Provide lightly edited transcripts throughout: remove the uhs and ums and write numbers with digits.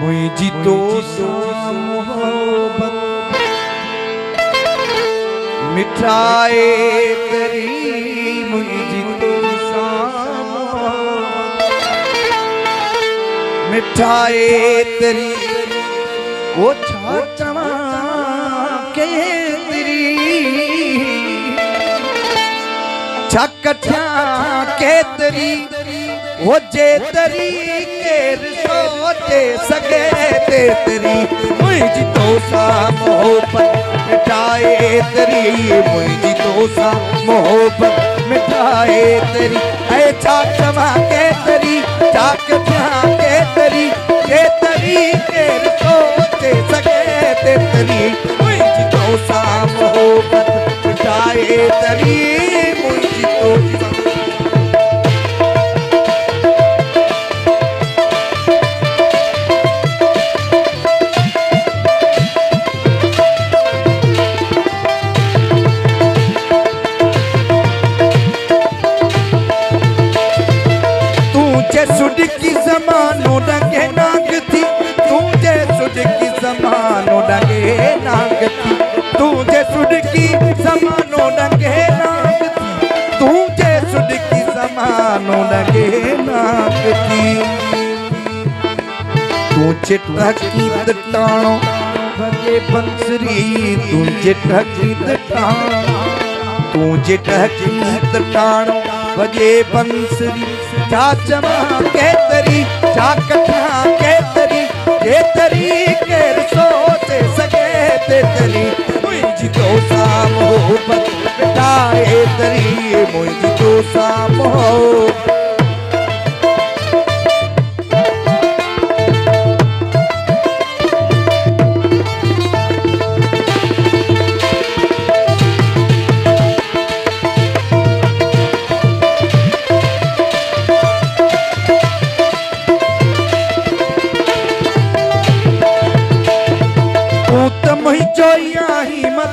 मुझी तो मोहब्बत मिठाए तेरी, मुझी तो मिठाए तेरी, वो छाचवा के तेरी, छकठा के तेरी, वो जे तेरी केर सोचे सके ते तेरी, मुझी तो सा मोहब्बत मिठाए तेरी, मुझी तो सा मोहब्बत मिठाए तेरी, ऐ छाचवा के तेरी, छकठा के तेरी, जे तेरी केर सोचे सके ते तेरी, मुझी तो सा मोहब्बत मिठाए तेरी, मुझी तो सा सुडकी ज़मानो डंगे नांग थी, तुझे सुडकी ज़मानो डंगे नांग थी, तुझे सुडकी ज़मानो डंगे नांग थी, तुझे सुडकी ज़मानो डंगे नांग थी, तुझे टकी टाणो बजे बंसरी, तुझे टकी टाणो, तुझे टकी टाणो बजे बंसरी, छाचवा के तेरी, छकठा के तेरी, जे तेरी केर सोचे सके ते तेरी, मुझी तो सा मोहब्बत मिठाए तेरी, मुझी तो सा मोहब्बत। तू तो मही जोया ही माँ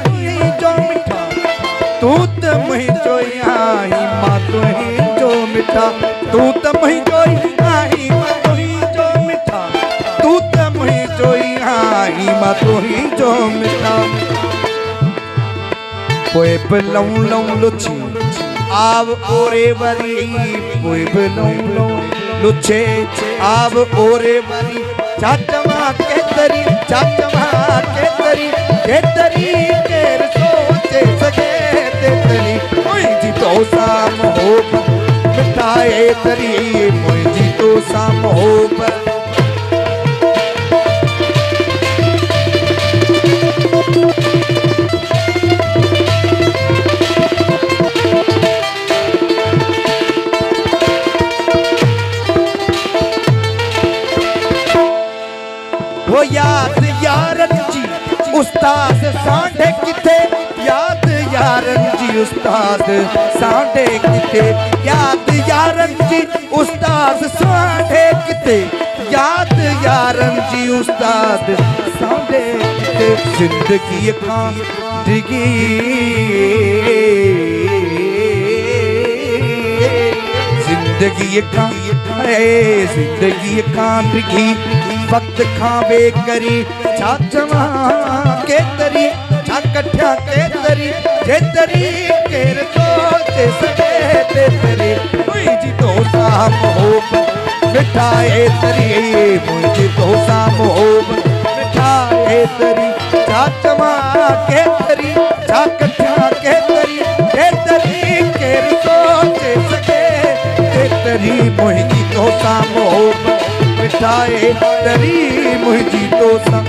तू ही जो मिठा, तू तो मही जोया ही माँ तू ही जो मिठा, तू तो मही जोया ही माँ तू ही जो मिठा, कोई बलौं लौं लुची आव ओरे वरी, कोई बलौं लौं लुचे आव ओरे वरी, छाचवा के तरी, छाचवा के तरी, के तरी केर सोचे सके तेरी, मुझी तो सा मोहब्बत मिठाए तेरी, मुझी तो सा मोहब्बत। वो याद यारन जी उस्ताद सांढे किथे, याद यारन जी उस्ताद सांढे किथे, याद यारन जी उस्ताद सांढे किथे, याद यारन जी उस्ताद सांढे किथे, जिंदगी खां डिगी, जिंदगी खां जिंदगी खां डिगी, वक्त खां वे करी, छाचवा के तरी, छकठा के तरी, जे तरी केर सोचे सके ते तरी, मुझी तो सा मोहब्बत मिठाए तरी, मुझी तो सा मोहब्बत मिठाए तरी, छाचवा के तरी, छकठा के तरी, जे तरी केर सोचे सके ते तरी, मुझी तो सा मोहब्बत मिठाए तरी, मुझी तो सा